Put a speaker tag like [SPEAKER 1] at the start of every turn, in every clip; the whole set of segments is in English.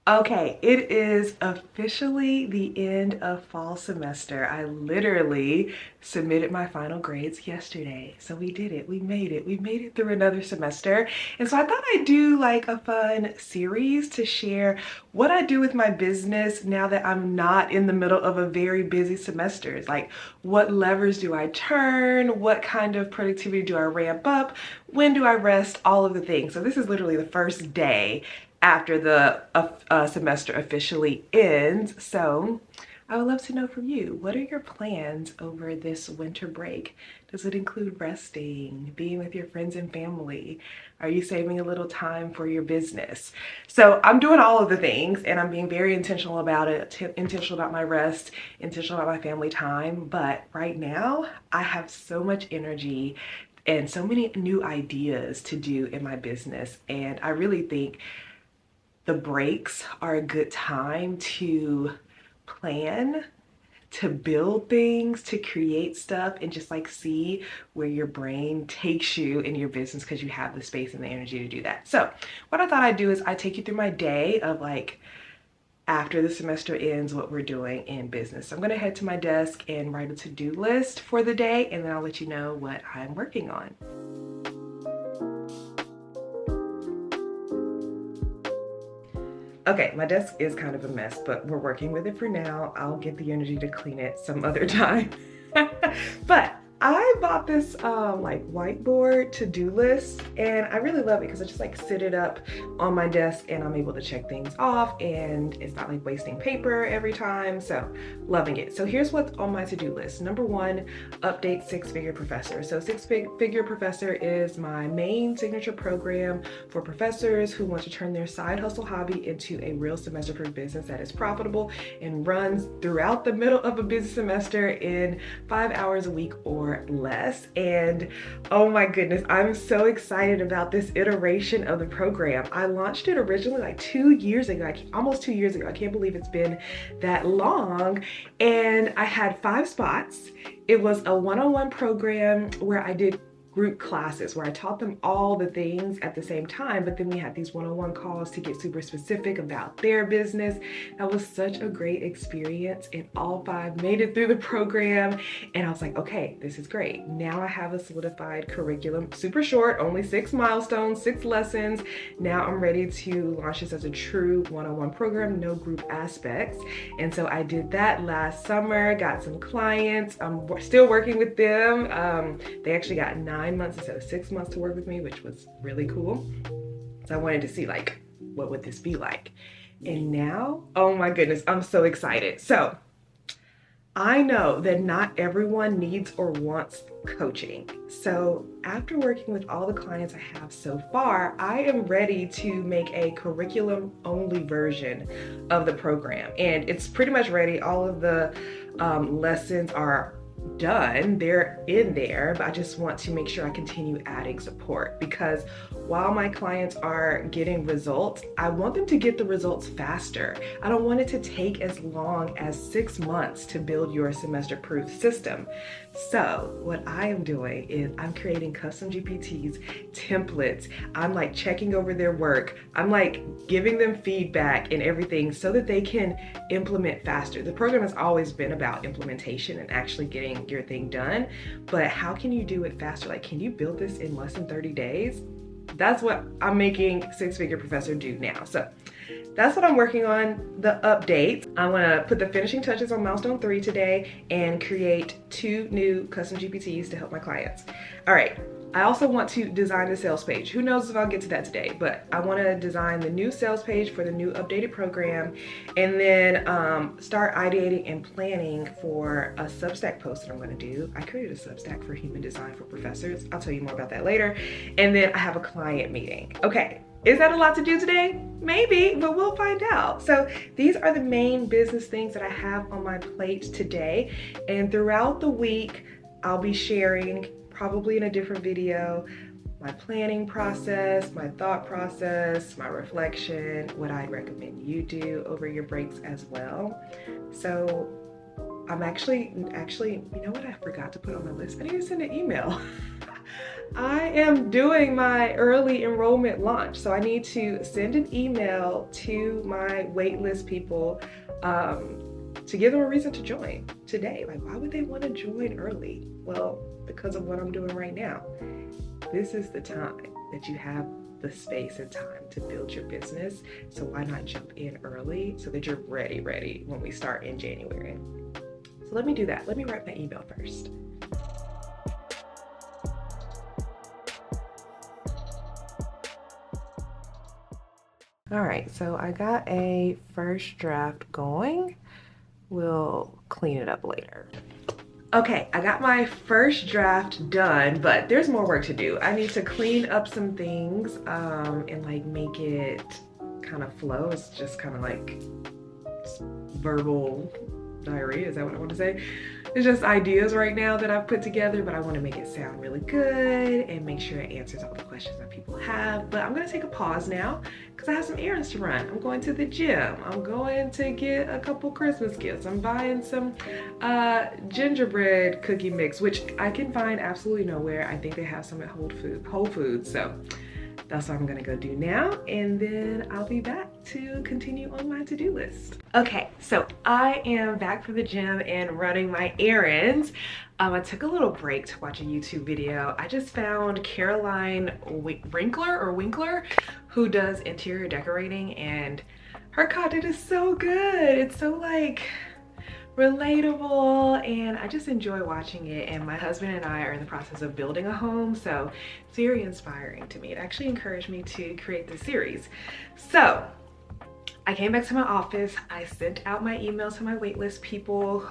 [SPEAKER 1] Okay, it is officially the end of fall semester. I literally submitted my final grades yesterday. So we did it. We made it. We made it through another semester. And so I thought I'd do like a fun series to share what I do with my business now that I'm not in the middle of a very busy semester. It's like, what levers do I turn? What kind of productivity do I ramp up? When do I rest? All of the things. So this is literally the first day after the semester officially ends. So I would love to know from you, what are your plans over this winter break? Does it include resting, being with your friends and family? Are you saving a little time for your business? So I'm doing all of the things and I'm being very intentional about it, intentional about my rest, intentional about my family time. But right now I have so much energy and so many new ideas to do in my business. And I really think the breaks are a good time to plan, to build things, to create stuff, and just like see where your brain takes you in your business because you have the space and the energy to do that. So what I thought I'd do is I take you through my day of like after the semester ends, what we're doing in business. So I'm gonna head to my desk and write a to-do list for the day, and then I'll let you know what I'm working on. Okay, my desk is kind of a mess, but we're working with it for now. I'll get the energy to clean it some other time. But I bought this like whiteboard to-do list, and I really love it because I just like sit it up on my desk and I'm able to check things off, and it's not like wasting paper every time. So loving it. So here's what's on my to-do list. Number one, update Six Figure Professor. So Six Figure Professor is my main signature program for professors who want to turn their side hustle hobby into a real semester-proof business that is profitable and runs throughout the middle of a busy semester in 5 hours a week or less. And oh my goodness, I'm so excited about this iteration of the program. I launched it originally like 2 years ago, almost 2 years ago. I can't believe it's been that long. And I had 5 spots. It was a one-on-one program where I did group classes where I taught them all the things at the same time, but then we had these one-on-one calls to get super specific about their business. That was such a great experience, and all 5 made it through the program, and I was like, okay, this is great. Now I have a solidified curriculum, super short, only 6 milestones, 6 lessons. Now I'm ready to launch this as a true one-on-one program, no group aspects. And so I did that last summer, got some clients. I'm still working with them. They actually got 9 months instead of 6 months to work with me, which was really cool. So I wanted to see like, what would this be like? And now, oh my goodness, I'm so excited. So I know that not everyone needs or wants coaching. So after working with all the clients I have so far, I am ready to make a curriculum only version of the program. And it's pretty much ready. All of the lessons are done, they're in there, but I just want to make sure I continue adding support, because while my clients are getting results, I want them to get the results faster. I don't want it to take as long as 6 months to build your semester proof system. So what I am doing is I'm creating custom GPTs, templates. I'm like checking over their work. I'm like giving them feedback and everything so that they can implement faster. The program has always been about implementation and actually getting your thing done, but how can you do it faster? Like, can you build this in less than 30 days? That's what I'm making Six Figure Professor do now. So that's what I'm working on, the updates. I wanna put the finishing touches on milestone 3 today and create 2 new custom GPTs to help my clients. All right, I also want to design the sales page. Who knows if I'll get to that today, but I wanna design the new sales page for the new updated program, and then start ideating and planning for a Substack post that I'm gonna do. I created a Substack for human design for professors. I'll tell you more about that later. And then I have a client meeting. Okay. Is that a lot to do today? Maybe, but we'll find out. So these are the main business things that I have on my plate today. And throughout the week, I'll be sharing, probably in a different video, my planning process, my thought process, my reflection, what I'd recommend you do over your breaks as well. So I'm actually, you know what I forgot to put on my list? I need to send an email. I am doing my early enrollment launch. So I need to send an email to my waitlist people to give them a reason to join today. Like, why would they want to join early? Well, because of what I'm doing right now. This is the time that you have the space and time to build your business. So why not jump in early so that you're ready when we start in January? So let me do that. Let me write my email first. All right, so I got a first draft going. We'll clean it up later. Okay, I got my first draft done, but there's more work to do. I need to clean up some things and like make it kind of flow. It's just kind of like verbal diarrhea, is that what I want to say? It's just ideas right now that I've put together, but I want to make it sound really good and make sure it answers all the questions that people have. But I'm going to take a pause now because I have some errands to run. I'm going to the gym. I'm going to get a couple Christmas gifts. I'm buying some gingerbread cookie mix, which I can find absolutely nowhere. I think they have some at Whole Foods. So that's what I'm gonna go do now, and then I'll be back to continue on my to-do list. Okay, so I am back from the gym and running my errands. I took a little break to watch a YouTube video. I just found Caroline Winkler, who does interior decorating, and her content is so good. It's so like relatable, and I just enjoy watching it. And my husband and I are in the process of building a home, so it's very inspiring to me. It actually encouraged me to create this series. So I came back to my office. I sent out my email to my waitlist people,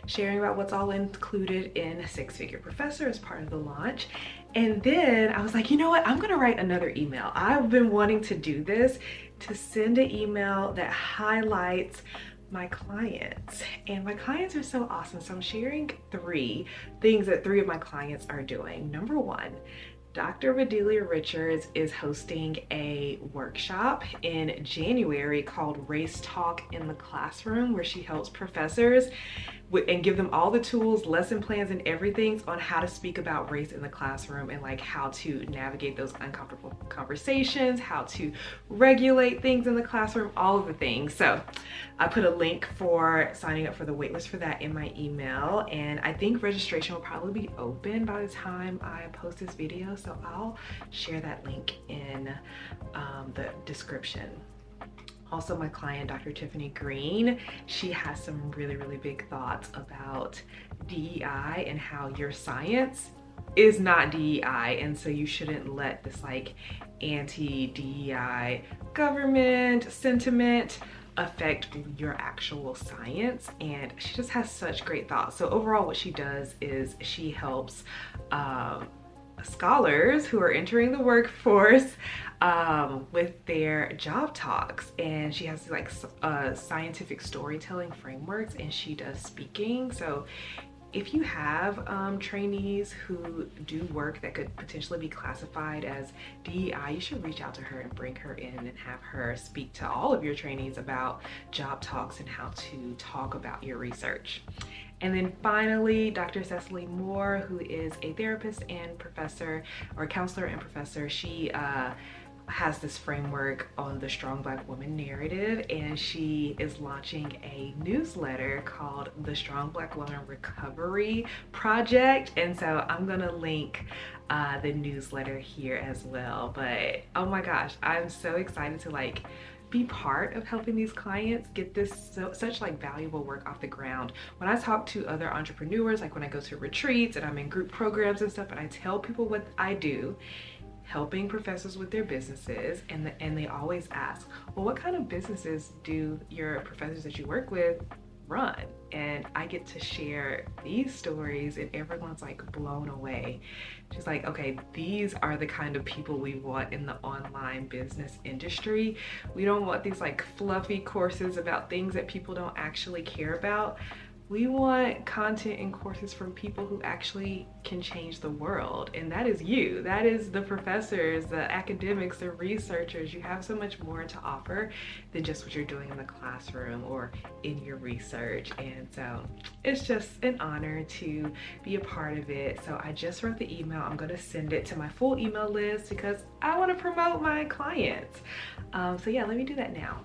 [SPEAKER 1] sharing about what's all included in Six Figure Professor as part of the launch. And then I was like, you know what? I'm gonna write another email. I've been wanting to do this, to send an email that highlights my clients, and my clients are so awesome. So I'm sharing 3 things that 3 of my clients are doing. Number 1, Dr. Bedelia Richards is hosting a workshop in January called Race Talk in the Classroom, where she helps professors and give them all the tools, lesson plans, and everything on how to speak about race in the classroom, and like how to navigate those uncomfortable conversations, how to regulate things in the classroom, all of the things. So I put a link for signing up for the waitlist for that in my email, and I think registration will probably be open by the time I post this video, so I'll share that link in the description. Also, my client, Dr. Tiffany Green, she has some really big thoughts about DEI and how your science is not DEI, and so you shouldn't let this like anti-DEI government sentiment affect your actual science. And she just has such great thoughts. So overall, what she does is she helps scholars who are entering the workforce with their job talks, and she has like scientific storytelling frameworks, and she does speaking. So if you have trainees who do work that could potentially be classified as DEI, you should reach out to her and bring her in and have her speak to all of your trainees about job talks and how to talk about your research. And then finally, Dr. Cecily Moore, who is a therapist and professor, or counselor and professor, she has this framework on the Strong Black Woman narrative, and she is launching a newsletter called the Strong Black Woman Recovery Project. And so I'm gonna link the newsletter here as well. But oh my gosh, I'm so excited to like be part of helping these clients get this such like valuable work off the ground. When I talk to other entrepreneurs, like when I go to retreats and I'm in group programs and stuff, and I tell people what I do, helping professors with their businesses, and they always ask, well, what kind of businesses do your professors that you work with run? And I get to share these stories, and everyone's like blown away. She's like, okay, these are the kind of people we want in the online business industry. We don't want these like fluffy courses about things that people don't actually care about. We want content and courses from people who actually can change the world. And that is you. That is the professors, the academics, the researchers. You have so much more to offer than just what you're doing in the classroom or in your research. And so it's just an honor to be a part of it. So I just wrote the email. I'm going to send it to my full email list because I want to promote my clients. So yeah, let me do that now.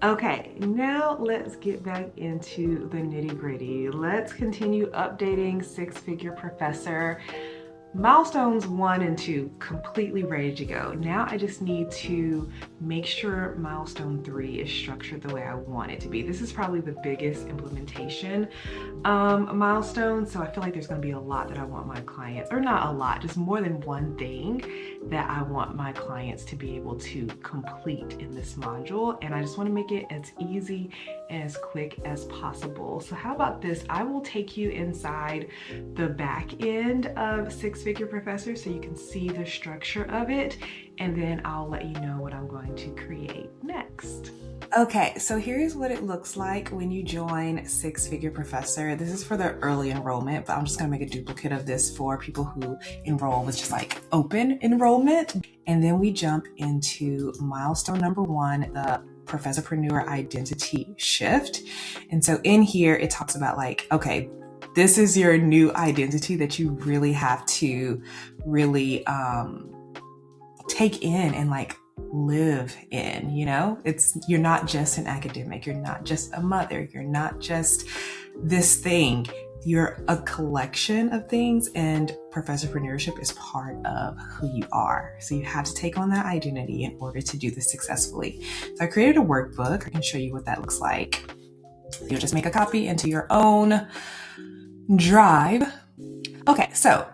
[SPEAKER 1] Okay, now let's get back into the nitty-gritty. Let's continue updating Six Figure Professor. Milestones 1 and 2 completely ready to go. Now I just need to make sure milestone 3 is structured the way I want it to be. This is probably the biggest implementation milestone, so I feel like there's going to be a lot that I want my clients, or not a lot, just more than one thing that I want my clients to be able to complete in this module, and I just want to make it as easy and as quick as possible. So how about this? I will take you inside the back end of Six Figure Professor so you can see the structure of it, and then I'll let you know what I'm going to create next. Okay, so here's what it looks like when you join Six Figure Professor. This is for the early enrollment, but I'm just gonna make a duplicate of this for people who enroll with just like open enrollment. And then we jump into milestone number 1, the Professorpreneur identity shift. And so in here, it talks about like, okay, this is your new identity that you really have to really take in and like live in, you know? You're not just an academic, you're not just a mother, you're not just this thing. You're a collection of things, and professorpreneurship is part of who you are. So you have to take on that identity in order to do this successfully. So I created a workbook. I can show you what that looks like. You'll just make a copy into your own drive. Okay, so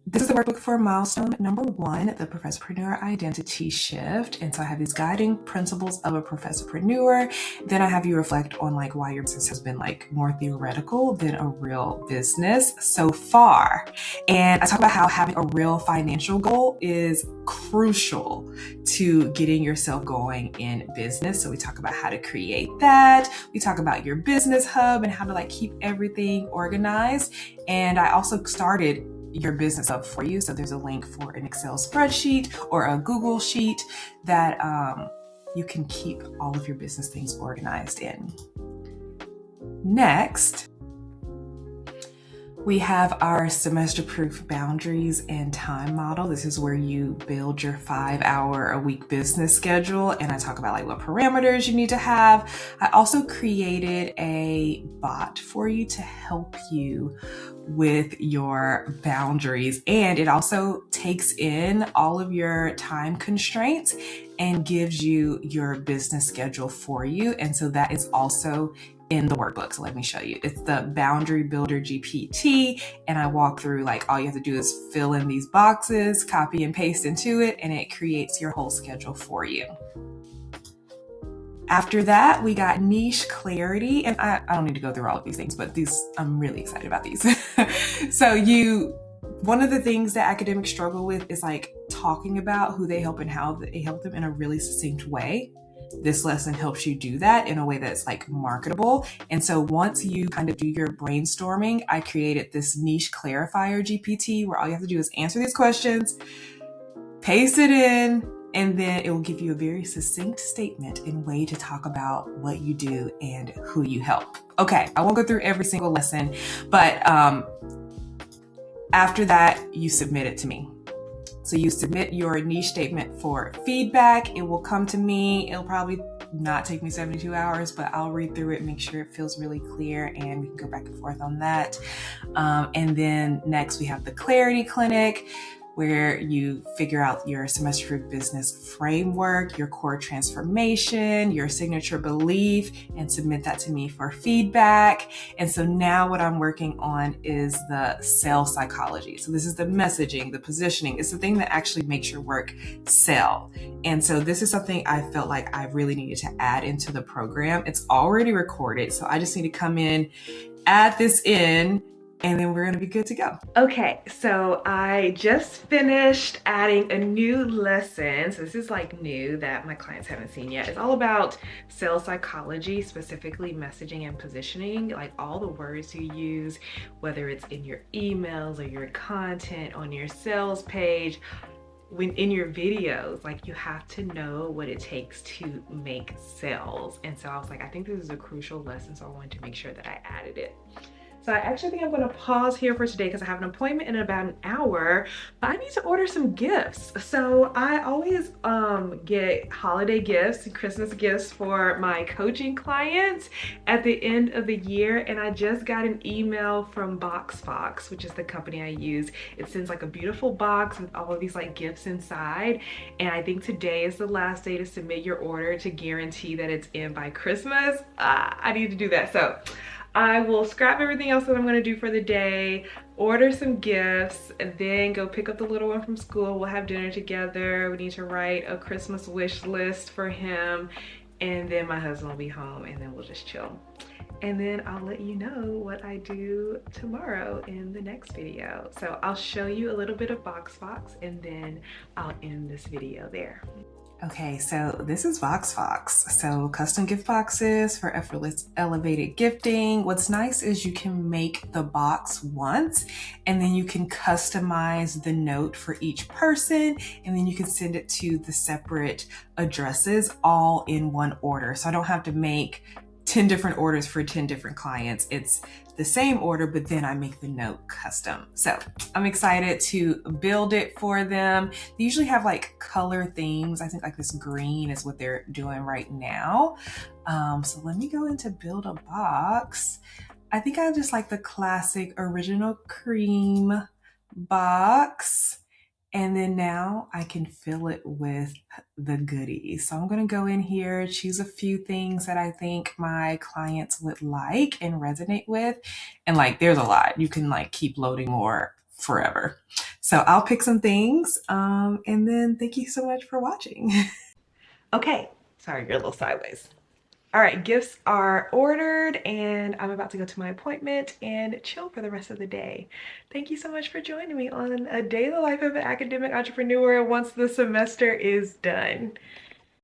[SPEAKER 1] this is the workbook for milestone number 1, the Professorpreneur identity shift. And so I have these guiding principles of a professorpreneur. Then I have you reflect on like why your business has been like more theoretical than a real business so far. And I talk about how having a real financial goal is crucial to getting yourself going in business. So we talk about how to create that. We talk about your business hub and how to like keep everything organized. And I also started your business up for you. So there's a link for an Excel spreadsheet or a Google sheet that you can keep all of your business things organized in. Next, we have our semester-proof boundaries and time model. This is where you build your 5-hour-a-week business schedule, and I talk about like what parameters you need to have. I also created a bot for you to help you with your boundaries, and it also takes in all of your time constraints and gives you your business schedule for you. And so that is also in the workbook. So let me show you. It's the Boundary Builder GPT, and I walk through like all you have to do is fill in these boxes, copy and paste into it, and it creates your whole schedule for you. After that, we got niche clarity, and I don't need to go through all of these things, but I'm really excited about these. So one of the things that academics struggle with is like talking about who they help and how they help them in a really succinct way. This lesson helps you do that in a way that's like marketable. And so once you kind of do your brainstorming, I created this niche clarifier GPT where all you have to do is answer these questions, paste it in, and then it will give you a very succinct statement and way to talk about what you do and who you help. Okay, I won't go through every single lesson, but after that, you submit it to me. So you submit your niche statement for feedback. It will come to me. It'll probably not take me 72 hours, but I'll read through it, make sure it feels really clear, and we can go back and forth on that. And then next we have the Clarity Clinic, where you figure out your semester-proof business framework, your core transformation, your signature belief, and submit that to me for feedback. And so now what I'm working on is the sales psychology. So this is the messaging, the positioning. It's the thing that actually makes your work sell. And so this is something I felt like I really needed to add into the program. It's already recorded, so I just need to come in, add this in,
[SPEAKER 2] and then we're gonna be good to go.
[SPEAKER 1] Okay, so I just finished adding a new lesson. So this is like new that my clients haven't seen yet. It's all about sales psychology, specifically messaging and positioning, like all the words you use, whether it's in your emails or your content on your sales page, when in your videos, like you have to know what it takes to make sales. And so I was like, I think this is a crucial lesson, so I wanted to make sure that I added it. So I actually think I'm gonna pause here for today because I have an appointment in about an hour, but I need to order some gifts. So I always get holiday gifts and Christmas gifts for my coaching clients at the end of the year. And I just got an email from BoxFox, which is the company I use. It sends like a beautiful box with all of these like gifts inside. And I think today is the last day to submit your order to guarantee that it's in by Christmas. I need to do that. So I will scrap everything else that I'm gonna do for the day, order some gifts, and then go pick up the little one from school. We'll have dinner together. We need to write a Christmas wish list for him, and then my husband will be home, and then we'll just chill. And then I'll let you know what I do tomorrow in the next video. So I'll show you a little bit of BoxFox, and then I'll end this video there.
[SPEAKER 2] Okay, so this is BoxFox. So custom gift boxes for effortless elevated gifting. What's nice is you can make the box once and then you can customize the note for each person, and then you can send it to the separate addresses all in one order. So I don't have to make 10 different orders for 10 different clients. It's the same order, but then I make the note custom. So I'm excited to build it for them. They usually have like color themes. I think like this green is what they're doing right now. So let me go into build a box. I think I just like the classic original cream box. And then now I can fill it with the goodies. So I'm gonna go in here, choose a few things that I think my clients would like and resonate with. And like, there's a lot. You can like keep loading more forever. So I'll pick some things. And then thank you so much for watching.
[SPEAKER 1] Okay, sorry, you're a little sideways. All right, gifts are ordered and I'm about to go to my appointment and chill for the rest of the day. Thank you so much for joining me on a day in the life of an academic entrepreneur once the semester is done.